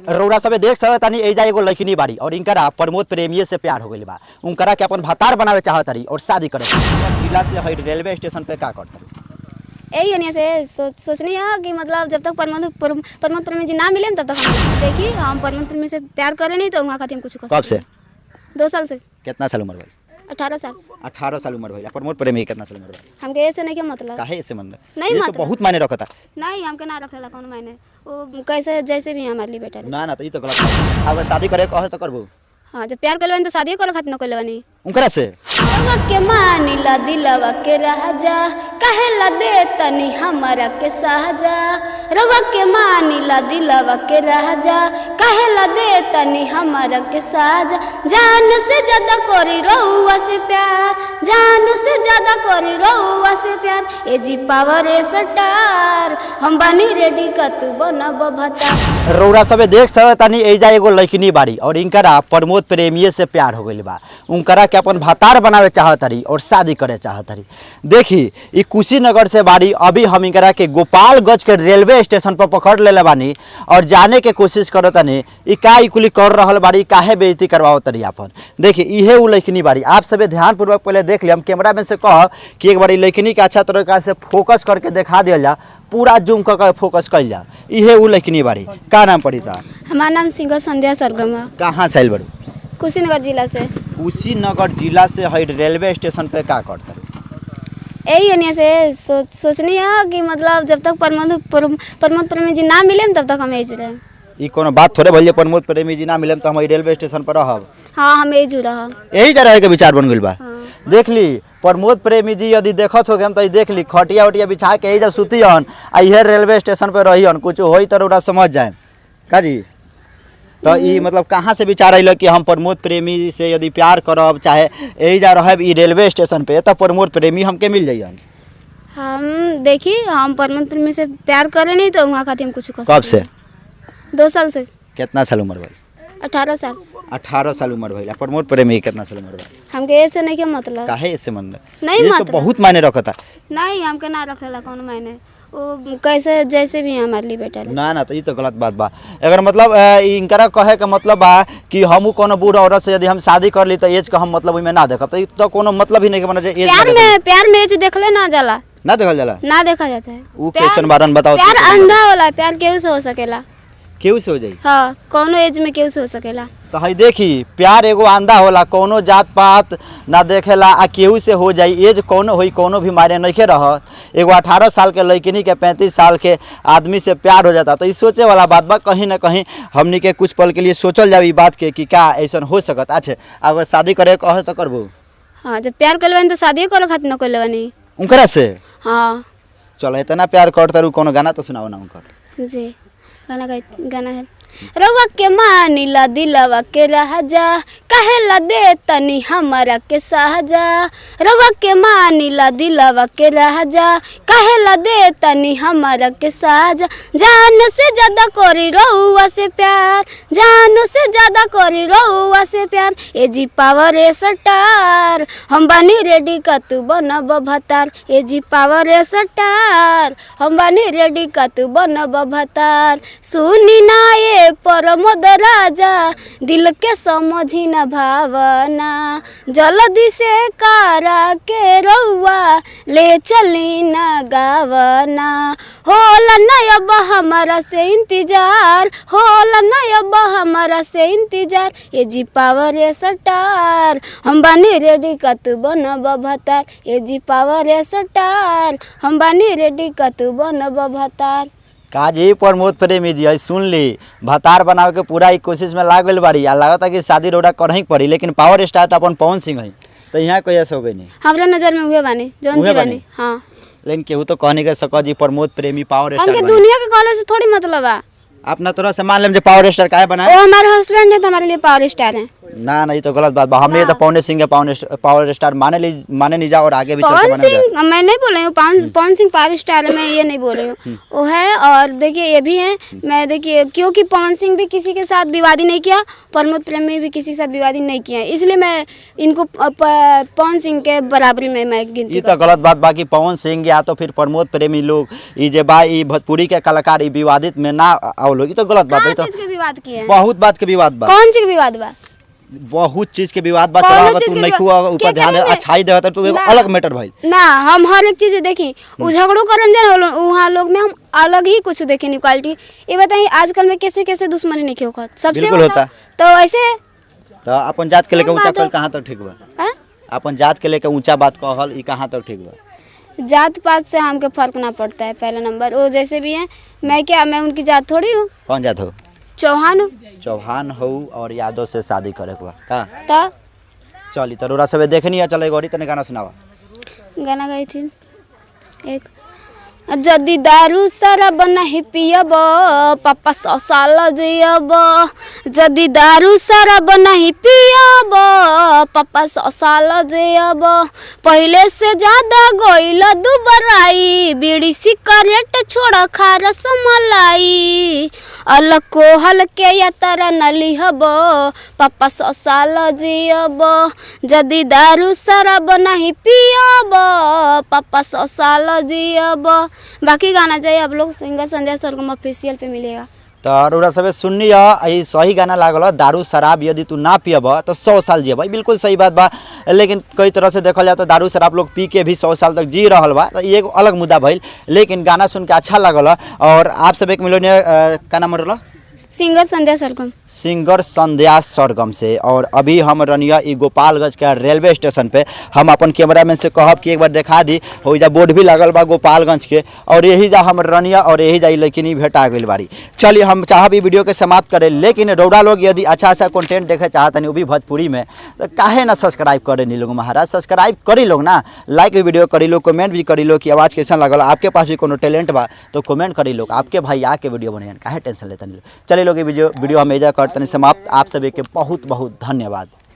रौरा सबे देख सकतानी एजा एगो लड़किनी बाड़ी और इनकरा प्रमोद प्रेमी से प्यार हो गइल बा। उनकरा के अपन भतार बनावे चाहतारी और शादी करे जिला से है रेलवे स्टेशन पे का करता यही है से सोचनी है कि मतलब जब तक प्रमोद प्रेमी जी ना मिले तब तक हम देखिए हम प्रमोद प्रेमी से प्यार करे नहीं तो वहाँ खातिर हम कुछ कर। कब से? 2 साल से। कितना साल उम्र भइल? 18 साल। 18 साल उम्र भइल। प्रमोद प्रेमी कितना साल उम्र भइल? हमके ऐसे नहीं क्या मतलब काहे ऐसे मन नहीं ये मतलब तो बहुत मायने रखता नहीं हमके ना रखेला कौन मायने वो कैसे जैसे भी हमारे लिए बेटा ना तो ये तो गलत है। अब शादी करे कहे तो करबो। हाँ जब प्यार कर तो शादी करे खातिर न कर उनकरा से के मानिला दिलवा के राजा कहेला दे तनी हमारा के साजा रवा के मानिला दिलवा के राजा कहेला दे तनी हमारा के साजा जान से ज्यादा करी रहुआ से प्यार जान से ज्यादा करी रहुआ से प्यार ए जी पावर स्टार हम बानी रेडी का तू बनब भता। रौरा सबे देख सकतानी एजा एगो लड़किनी बाड़ी और इनकरा प्रमोद प्रेमी से प्यार हो गइल बा। उनकरा के अपन भतार बनावे चाहतारी और शादी करे चाहतारी। देखी ई कुशीनगर से बाड़ी अभी हम इनकरा के गोपालगंज के रेलवे स्टेशन पर पकड़ लेले बानी और जाने के कोशिश करतानी ई का ई कुली कर रहल बाड़ी काहे बेइज्जती करवावतरी अपन। देखी इहे उ लड़किनी बाड़ी आप सबे ध्यानपूर्वक पहले देख लिया। हम कैमरा मैन से कह कि एक बार ई लड़किनी के अच्छा तरीका से फोकस करके दिखा दिया जा पूरा जूम करके फोकस कर जा। इहे उ लड़किनी बाड़ी का नाम पड़ी था? हमारा नाम सिंगर संध्या सरगम है। कहाँ से आइल बाड़ू? कुशीनगर जिला से। कुशीनगर जिला से है रेलवे स्टेशन पे का करता यही है से सोचनी है कि मतलब जब तक प्रमोद प्रेमी जी ना मिले तब तक हम यही जुड़े। ई कोनो बात थोड़े भइले प्रमोद प्रेमी जी ना मिले तो हम रेलवे स्टेशन पर रहब। हाँ हम यही जुड़ा यही जा रहे के विचार बन गइल बा। हाँ। देख ली प्रमोद प्रेमी जी यदि देखत हो गए तो देख ली खटिया उटिया बिछा के यही जब सुती हन आ इहे रेलवे स्टेशन पर रही हन कुछ होई तो ओरा समझ जाए का जी। तो ई मतलब कहाँ से विचार आइल कि हम प्रमोद प्रेमी से यदि प्यार करब चाहे यही जा रहब ई रेलवे स्टेशन पे तो प्रमोद प्रेमी हमके मिल जाइयन। हम देखिए हम प्रमोद प्रेमी से प्यार करे नहीं तो वहाँ खातिर हम कुछ कर। कब से? 2 साल से। कितना साल उम्र भइल? 18 साल। 18 साल उम्र भइल। प्रमोद प्रेमी कितना साल उम्र भइल? हमके ऐसे नहीं क्या मतलब काहे ऐसे मन नहीं ये मतलब तो बहुत मायने रखता नहीं हमके ना रखेला कौन मायने वो कैसे जैसे भी हमारे लिए बेटा ना तो ये तो गलत बात बा। अगर मतलब इनकरा कहे का मतलब बा कि हमू कोनो बूढ़ औरत से यदि हम शादी कर ली तो एज का हम मतलब ओइमे ना देखब तो कोनो मतलब ही नहीं के माने एज प्यार में एज देखले ना जाला ना देखल जाला ना देखा जाता है। उ कैसन बारन बताओ। प्यार अंधा होला प्यार केहू से हो सकेला। केहू से हो जाई? हाँ कोनो एज में केहू से हो सकेला। तो हई देखी प्यार एगो अंधा होला कोनो जात पात ना देखेला आ केहू से हो जाई एज कोनो होई कोनो भी मायने नहीं रहत। एगो 18 साल के लड़किनी के 35 साल के आदमी से प्यार हो जाता तो ये सोचे वाला बात बा। कहीं ना कहीं हमनी के कुछ पल के लिए सोचल जाए बात के कि का ऐसा हो सकत। अच्छा अगर शादी करे कहे तो करबो? हाँ जब प्यार कर लेबनी तो शादी करे खातिर न कर लेबनी उनकरा से। हाँ चलो इतना प्यार करता रू कोनो गाना तो सुनाओ ना उनकर। जी गाना है रवा के मानिला दिलवा के राजा कहेला दे तनी हमारा के साजा रवा के मानिला दिलवा के राजा कहेला दे तनी हमारा के साजा जान से ज्यादा करी रहुआ से प्यार जान से ज्यादा करी रहुआ से प्यार ए जी पावर स्टार हम बानी रेडी का तू बनब भतार ए जी पावर स्टार हम बानी रेडी का तू बनब भतार सुनी ना ये प्रमोद राजा दिल के समझी न भावना जल्दी से कारा के रउआ ले चली न गावना होला न अब हमारा से इंतजार होला न अब हमारा से इंतजार ए जी पावर स्टार हम बानी रेडी का तू बनब भतार ए जी पावर स्टार हम बानी रेडी का तू बनब भतार। काजी प्रमोद प्रेमी जी है सुन ली भतार बनावे के पूरा ही कोशिश में लागल बाड़ी आ लागता कि शादी रोड़ा करही पड़ी लेकिन पावर स्टार अपन पवन सिंह है तो यहाँ कोई ऐसा हो गई नहीं हमरा नजर में हुए बानी जौन सी बानी। हाँ लेकिन केहू तो कहने के सको जी प्रमोद प्रेमी पावर स्टार हमके दुनिया के कहले से थोड़ी मतलब है। अपना तरह से मान लेम जे पावर स्टार काहे बनाए वो हमारे हस्बैंड है तो हमारे लिए पावर स्टार है। ना नहीं तो गलत बात बा। हमने तो पवन सिंह के पावर स्टार माने नहीं जा और आगे भी चल के पवन माने सिंह मैं नहीं बोल रही हूँ, पवन सिंह पावर स्टार में ये नहीं बोल रही हूँ, वो है। और देखिए ये भी है, मैं देखिए क्योंकि पवन सिंह भी किसी के साथ विवादी नहीं किया, प्रमोद प्रेमी भी किसी के साथ विवादी नहीं किया, इसलिए मैं इनको पवन सिंह के बराबरी में मैं गिनती ये तो गलत बात बाकी पवन सिंह या तो फिर प्रमोद प्रेमी लोग ई जे बा ई भोजपुरी के कलाकार ई विवादित में ना आओ लोग, ये तो गलत बात है। कौन तो चीज के विवाद किए हैं? बहुत बात के विवाद बा, कौन चीज के विवाद बा? बहुत चीज के विवाद बा। कौन चला चीज तू के नहीं विवाद? ऊपर क्या ध्यान दे, करेंगे? अच्छाई दे तो एगो ना। अलग मैटर भाई ना हम हर एक चीज देखी, वो झगड़ों करन जाए वहाँ लोग में हम अलग ही कुछ देखे नहीं क्वालिटी। ये बताइए आजकल में कैसे कैसे दुश्मनी नहीं क्यों होता, सबसे बिल्कुल मतलब होता। तो ऐसे तो अपन जात के लेके सब ऊंचा बात कल है। कहाँ तक ठीक बा? हाँ? अपन जात के लेके ऊंचा बात कहल ई कहाँ तक ठीक बा? जात पात से हमके फर्क ना पड़ता है। पहला नंबर वो जैसे भी हैं, मैं उनकी जात थोड़ी हूँ, कौन जात हो? चौहान हूँ। चौहान हो और यादव से शादी करे के बा का? तो चली तरोरा सबे देखनी है, चले गोरी तने गाना सुनावा। गाना गाई थी एक, जदि दारू शराब नहीं पियब पापा 100 साल जियब, जदि दारू शराब नहीं पियब पापा 100 साल जियब, पहले से ज्यादा गोइल दुबराई, बीड़ी सिगरेट छोड़ खा रसमलाई, अलग कोहल के यात्रा न लिहब पापा 100 साल जियब, जदि दारू शराब नहीं पियब पापा 100 साल जियब। बाकी गाना चाहिए आप लोग सिंगर संजय सरगम ऑफिशियल पे मिलेगा। तो अरोरा सबे सुननी है, सही गाना लागल। दारू शराब यदि तू ना पियब तो 100 साल जियब, बिल्कुल सही बात बा। लेकिन कई तरह से देखल जाए तो दारू शराब लोग पी के भी 100 साल तक जी रहल बा, तो ये एगो अलग मुद्दा भइल। लेकिन गाना सुन के अच्छा लागल। और आप सब एक मिलोनिया का नाम रहल? सिंगर संध्या सरगम। सिंगर संध्या सरगम से। और अभी हम रनिया ई गोपालगंज के रेलवे स्टेशन पे, हम अपन कैमरामैन से कहब कि एक बार दिखा दी, हो जा बोर्ड भी लागल बा गोपालगंज के, और यही जा हम रनिया और यही जा लेकिन भेटा गई बाड़ी। चलिए हम चाहब ई वीडियो के समाप्त करें, लेकिन रौड़ा लोग यदि अच्छा अच्छा कंटेंट देखे चाहतनी वो भी भोजपुरी में, तो काहे ना सब्सक्राइब करे नहीं लोग महाराज, सब्सक्राइब करी लोग ना, लाइक भी वीडियो करी लो, कमेंट भी करी लो कि आवाज़ कैसा लगल। आपके पास भी कोनो टैलेंट बा तो कमेंट करी लोग, आपके भाई आके वीडियो बने, काहे टेंशन लेते नहीं लोग। चलिए लोग ये वीडियो हम एजा करते समाप्त। आप सभी के बहुत बहुत धन्यवाद।